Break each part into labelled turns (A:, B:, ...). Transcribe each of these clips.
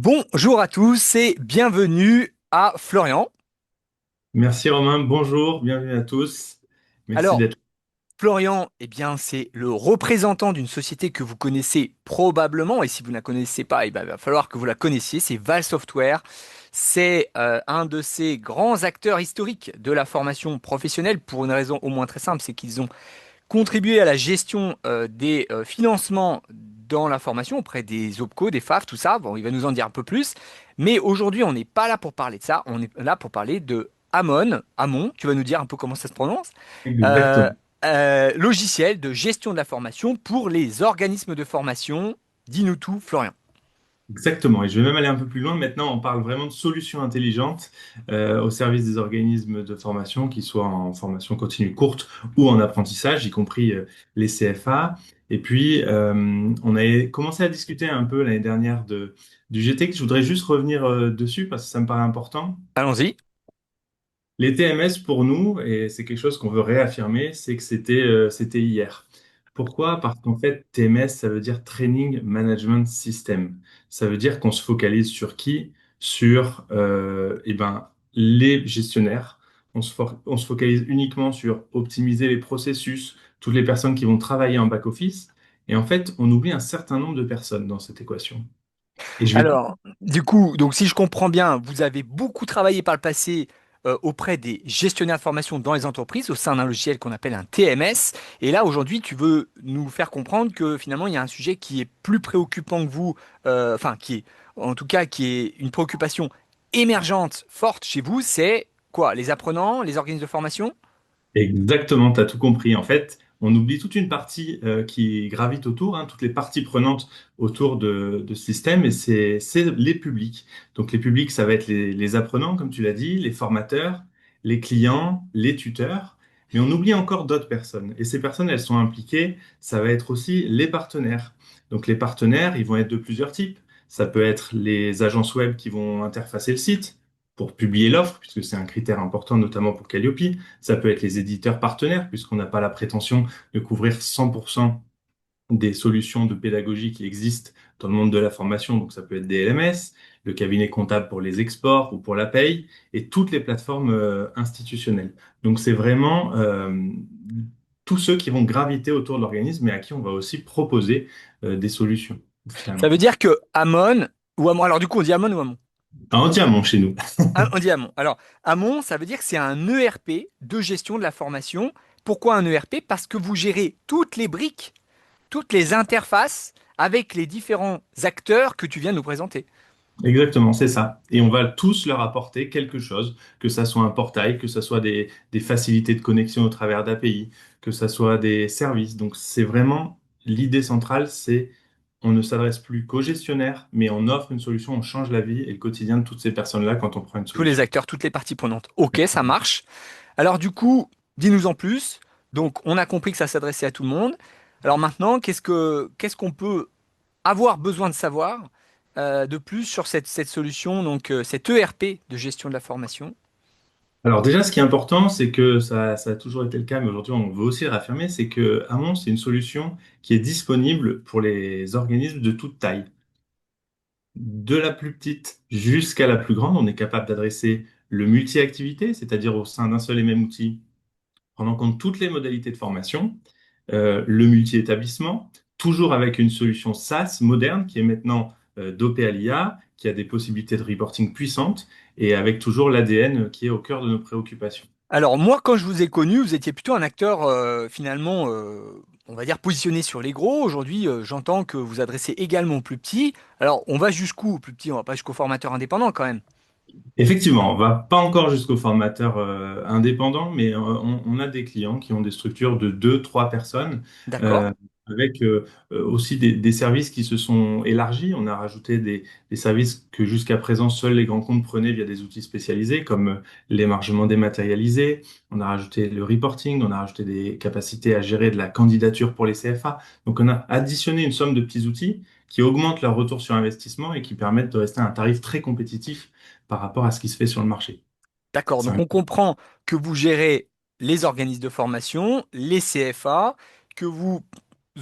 A: Bonjour à tous et bienvenue à Florian.
B: Merci Romain, bonjour, bienvenue à tous. Merci
A: Alors,
B: d'être
A: Florian, eh bien, c'est le représentant d'une société que vous connaissez probablement, et si vous ne la connaissez pas, eh ben, il va falloir que vous la connaissiez, c'est Val Software. C'est un de ces grands acteurs historiques de la formation professionnelle pour une raison au moins très simple, c'est qu'ils ont contribué à la gestion des financements dans la formation auprès des OPCO, des FAF, tout ça. Bon, il va nous en dire un peu plus. Mais aujourd'hui, on n'est pas là pour parler de ça. On est là pour parler de Amon. Amon, tu vas nous dire un peu comment ça se prononce. Euh,
B: exactement.
A: Logiciel de gestion de la formation pour les organismes de formation. Dis-nous tout, Florian.
B: Exactement, et je vais même aller un peu plus loin. Maintenant, on parle vraiment de solutions intelligentes au service des organismes de formation, qu'ils soient en formation continue courte ou en apprentissage, y compris les CFA. Et puis, on a commencé à discuter un peu l'année dernière du GTX. Je voudrais juste revenir dessus parce que ça me paraît important.
A: Allons-y.
B: Les TMS pour nous, et c'est quelque chose qu'on veut réaffirmer, c'est que c'était hier. Pourquoi? Parce qu'en fait, TMS, ça veut dire Training Management System. Ça veut dire qu'on se focalise sur qui? Sur les gestionnaires. On se focalise uniquement sur optimiser les processus, toutes les personnes qui vont travailler en back-office. Et en fait, on oublie un certain nombre de personnes dans cette équation. Et je vais
A: Alors, du coup, donc si je comprends bien, vous avez beaucoup travaillé par le passé auprès des gestionnaires de formation dans les entreprises au sein d'un logiciel qu'on appelle un TMS. Et là, aujourd'hui, tu veux nous faire comprendre que finalement, il y a un sujet qui est plus préoccupant que vous, enfin, qui est, en tout cas, qui est une préoccupation émergente, forte chez vous, c'est quoi? Les apprenants, les organismes de formation?
B: Exactement, tu as tout compris. En fait, on oublie toute une partie qui gravite autour, hein, toutes les parties prenantes autour de ce système, et c'est les publics. Donc les publics, ça va être les apprenants, comme tu l'as dit, les formateurs, les clients, les tuteurs, mais on oublie encore d'autres personnes. Et ces personnes, elles sont impliquées, ça va être aussi les partenaires. Donc les partenaires, ils vont être de plusieurs types. Ça peut être les agences web qui vont interfacer le site pour publier l'offre, puisque c'est un critère important, notamment pour Calliope. Ça peut être les éditeurs partenaires, puisqu'on n'a pas la prétention de couvrir 100% des solutions de pédagogie qui existent dans le monde de la formation. Donc, ça peut être des LMS, le cabinet comptable pour les exports ou pour la paye, et toutes les plateformes institutionnelles. Donc, c'est vraiment tous ceux qui vont graviter autour de l'organisme et à qui on va aussi proposer des solutions,
A: Ça
B: finalement.
A: veut dire que Amon, ou Amon, alors du coup, on dit Amon ou Amon?
B: En diamant chez nous.
A: Ah, on dit Amon. Alors, Amon, ça veut dire que c'est un ERP de gestion de la formation. Pourquoi un ERP? Parce que vous gérez toutes les briques, toutes les interfaces avec les différents acteurs que tu viens de nous présenter.
B: Exactement, c'est ça. Et on va tous leur apporter quelque chose, que ça soit un portail, que ça soit des facilités de connexion au travers d'API, que ça soit des services. Donc c'est vraiment l'idée centrale, c'est on ne s'adresse plus qu'aux gestionnaires, mais on offre une solution, on change la vie et le quotidien de toutes ces personnes-là quand on prend une
A: Tous les
B: solution.
A: acteurs, toutes les parties prenantes. Ok, ça marche. Alors du coup, dis-nous en plus. Donc, on a compris que ça s'adressait à tout le monde. Alors maintenant, qu'est-ce qu'on peut avoir besoin de savoir de plus sur cette solution, donc cet ERP de gestion de la formation?
B: Alors déjà, ce qui est important, c'est que ça a toujours été le cas, mais aujourd'hui on veut aussi le réaffirmer, c'est que Amon, c'est une solution qui est disponible pour les organismes de toute taille. De la plus petite jusqu'à la plus grande, on est capable d'adresser le multi-activité, c'est-à-dire au sein d'un seul et même outil, prendre en compte toutes les modalités de formation, le multi-établissement, toujours avec une solution SaaS moderne qui est maintenant dopée à l'IA, qui a des possibilités de reporting puissantes et avec toujours l'ADN qui est au cœur de nos préoccupations.
A: Alors moi, quand je vous ai connu, vous étiez plutôt un acteur finalement, on va dire positionné sur les gros. Aujourd'hui, j'entends que vous adressez également aux plus petits. Alors on va jusqu'où aux plus petits? On va pas jusqu'aux formateurs indépendants quand même.
B: Effectivement, on va pas encore jusqu'aux formateurs indépendants, mais on a des clients qui ont des structures de deux, trois personnes,
A: D'accord.
B: euh, avec aussi des services qui se sont élargis. On a rajouté des services que jusqu'à présent seuls les grands comptes prenaient via des outils spécialisés, comme l'émargement dématérialisé. On a rajouté le reporting, on a rajouté des capacités à gérer de la candidature pour les CFA. Donc on a additionné une somme de petits outils qui augmentent leur retour sur investissement et qui permettent de rester à un tarif très compétitif par rapport à ce qui se fait sur le marché.
A: D'accord.
B: C'est
A: Donc
B: un-
A: on comprend que vous gérez les organismes de formation, les CFA, que vous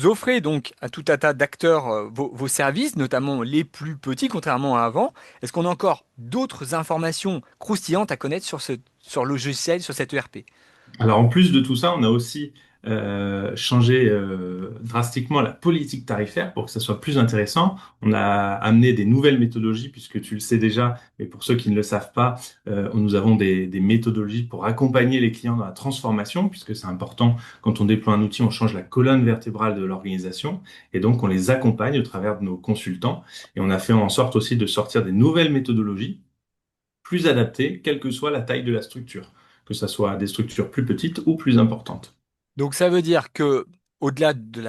A: offrez donc à tout un tas d'acteurs vos services, notamment les plus petits, contrairement à avant. Est-ce qu'on a encore d'autres informations croustillantes à connaître sur le logiciel, sur cet ERP?
B: Alors en plus de tout ça, on a aussi changé drastiquement la politique tarifaire pour que ça soit plus intéressant. On a amené des nouvelles méthodologies, puisque tu le sais déjà, mais pour ceux qui ne le savent pas, nous avons des méthodologies pour accompagner les clients dans la transformation, puisque c'est important, quand on déploie un outil, on change la colonne vertébrale de l'organisation, et donc on les accompagne au travers de nos consultants, et on a fait en sorte aussi de sortir des nouvelles méthodologies plus adaptées, quelle que soit la taille de la structure, que ce soit des structures plus petites ou plus importantes.
A: Donc ça veut dire que au-delà de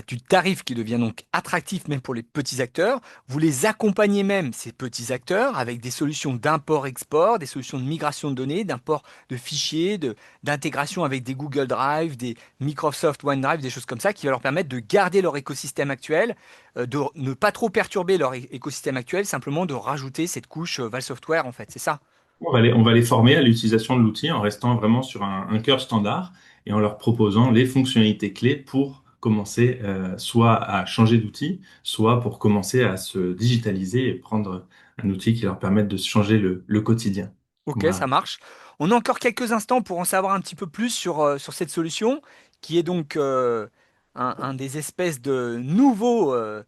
A: du tarif qui devient donc attractif même pour les petits acteurs, vous les accompagnez même, ces petits acteurs, avec des solutions d'import-export, des solutions de migration de données, d'import de fichiers, d'intégration avec des Google Drive, des Microsoft OneDrive, des choses comme ça, qui va leur permettre de garder leur écosystème actuel, de ne pas trop perturber leur écosystème actuel, simplement de rajouter cette couche Val Software en fait, c'est ça?
B: On va les former à l'utilisation de l'outil en restant vraiment sur un cœur standard et en leur proposant les fonctionnalités clés pour commencer soit à changer d'outil, soit pour commencer à se digitaliser et prendre un outil qui leur permette de se changer le quotidien.
A: Ok, ça
B: Voilà.
A: marche. On a encore quelques instants pour en savoir un petit peu plus sur cette solution, qui est donc un des espèces de nouveaux euh,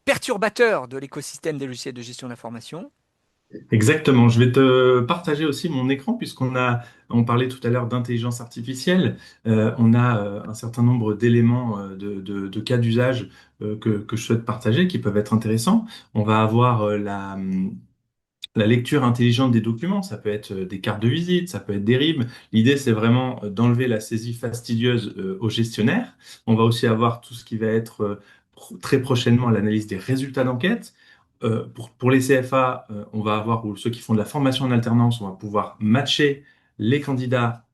A: perturbateurs de l'écosystème des logiciels de gestion d'information.
B: Exactement. Je vais te partager aussi mon écran on parlait tout à l'heure d'intelligence artificielle. On a un certain nombre d'éléments de cas d'usage que je souhaite partager qui peuvent être intéressants. On va avoir la lecture intelligente des documents. Ça peut être des cartes de visite, ça peut être des RIB. L'idée, c'est vraiment d'enlever la saisie fastidieuse au gestionnaire. On va aussi avoir tout ce qui va être très prochainement l'analyse des résultats d'enquête. Pour les CFA, on va avoir, ou ceux qui font de la formation en alternance, on va pouvoir matcher les candidats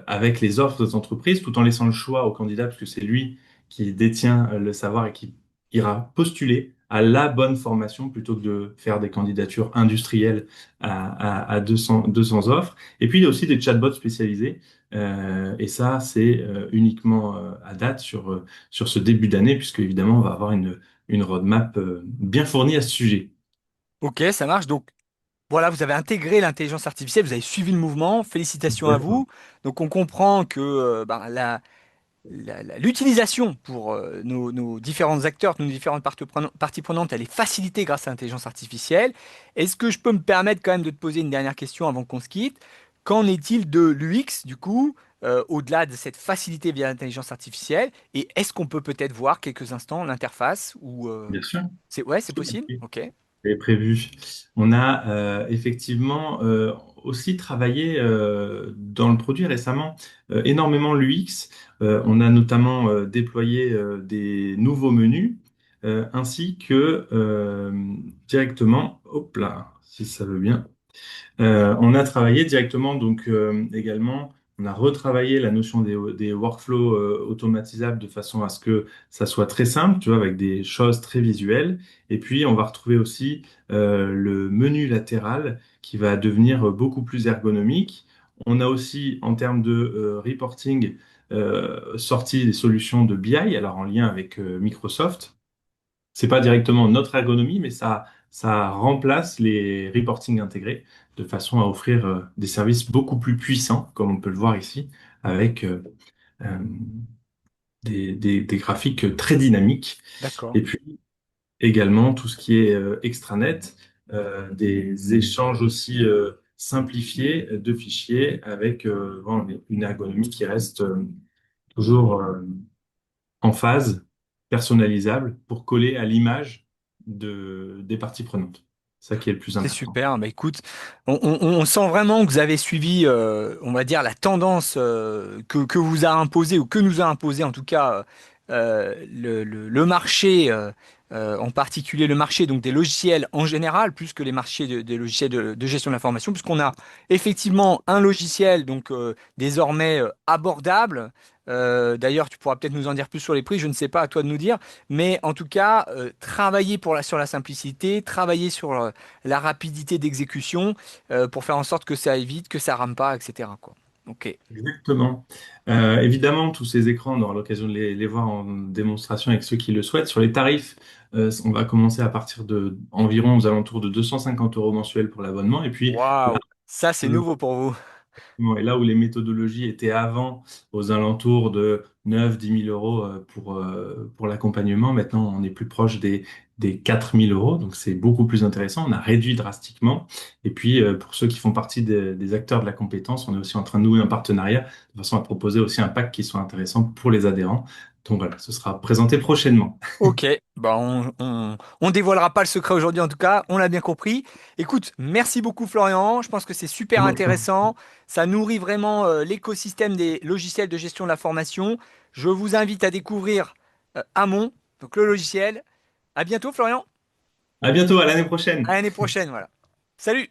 B: avec les offres des entreprises, tout en laissant le choix au candidat, parce que c'est lui qui détient le savoir et qui ira postuler à la bonne formation plutôt que de faire des candidatures industrielles à 200 offres. Et puis, il y a aussi des chatbots spécialisés. Et ça, c'est uniquement à date sur ce début d'année, puisque évidemment, on va avoir une roadmap bien fournie à ce sujet.
A: Ok, ça marche. Donc voilà, vous avez intégré l'intelligence artificielle, vous avez suivi le mouvement. Félicitations à
B: Exactement.
A: vous. Donc on comprend que l'utilisation pour nos différents acteurs, nos différentes parties prenantes, elle est facilitée grâce à l'intelligence artificielle. Est-ce que je peux me permettre quand même de te poser une dernière question avant qu'on se quitte? Qu'en est-il de l'UX, du coup, au-delà de cette facilité via l'intelligence artificielle? Et est-ce qu'on peut peut-être voir quelques instants l'interface ou
B: Bien sûr.
A: Ouais, c'est possible? Ok.
B: C'est prévu. On a effectivement aussi travaillé dans le produit récemment énormément l'UX. On a notamment déployé des nouveaux menus ainsi que directement, hop là, si ça veut bien. On a travaillé directement, donc également, on a retravaillé la notion des workflows automatisables de façon à ce que ça soit très simple, tu vois, avec des choses très visuelles. Et puis, on va retrouver aussi le menu latéral qui va devenir beaucoup plus ergonomique. On a aussi, en termes de reporting, sorti des solutions de BI, alors en lien avec Microsoft. C'est pas directement notre ergonomie, mais ça remplace les reporting intégrés de façon à offrir des services beaucoup plus puissants, comme on peut le voir ici, avec euh, des graphiques très dynamiques.
A: D'accord.
B: Et puis également tout ce qui est extranet, des échanges aussi simplifiés de fichiers avec bon, une ergonomie qui reste toujours en phase, personnalisable, pour coller à l'image des parties prenantes. C'est ça qui est le plus
A: C'est
B: important.
A: super. Bah, écoute, on sent vraiment que vous avez suivi, on va dire, la tendance que vous a imposée, ou que nous a imposé en tout cas le marché, en particulier le marché donc des logiciels en général, plus que les marchés des logiciels de gestion de l'information, puisqu'on a effectivement un logiciel donc désormais abordable. D'ailleurs, tu pourras peut-être nous en dire plus sur les prix, je ne sais pas, à toi de nous dire, mais en tout cas, travailler sur la simplicité, travailler sur la rapidité d'exécution pour faire en sorte que ça aille vite, que ça rame pas, etc., quoi. Ok.
B: Exactement. Évidemment, tous ces écrans, on aura l'occasion de les voir en démonstration avec ceux qui le souhaitent. Sur les tarifs, on va commencer à partir de environ aux alentours de 250 euros mensuels pour l'abonnement. Et puis là,
A: Waouh. Ça, c'est
B: le-
A: nouveau pour vous.
B: et là où les méthodologies étaient avant aux alentours de 9 10 000 euros pour l'accompagnement, maintenant on est plus proche des 4 000 euros. Donc c'est beaucoup plus intéressant. On a réduit drastiquement. Et puis pour ceux qui font partie des acteurs de la compétence, on est aussi en train de nouer un partenariat de façon à proposer aussi un pack qui soit intéressant pour les adhérents. Donc voilà, ce sera présenté prochainement.
A: Ok, bah on dévoilera pas le secret aujourd'hui en tout cas, on l'a bien compris. Écoute, merci beaucoup Florian, je pense que c'est super intéressant, ça nourrit vraiment l'écosystème des logiciels de gestion de la formation. Je vous invite à découvrir Amon, donc le logiciel. À bientôt Florian,
B: À bientôt, à l'année
A: à
B: prochaine.
A: l'année prochaine, voilà. Salut!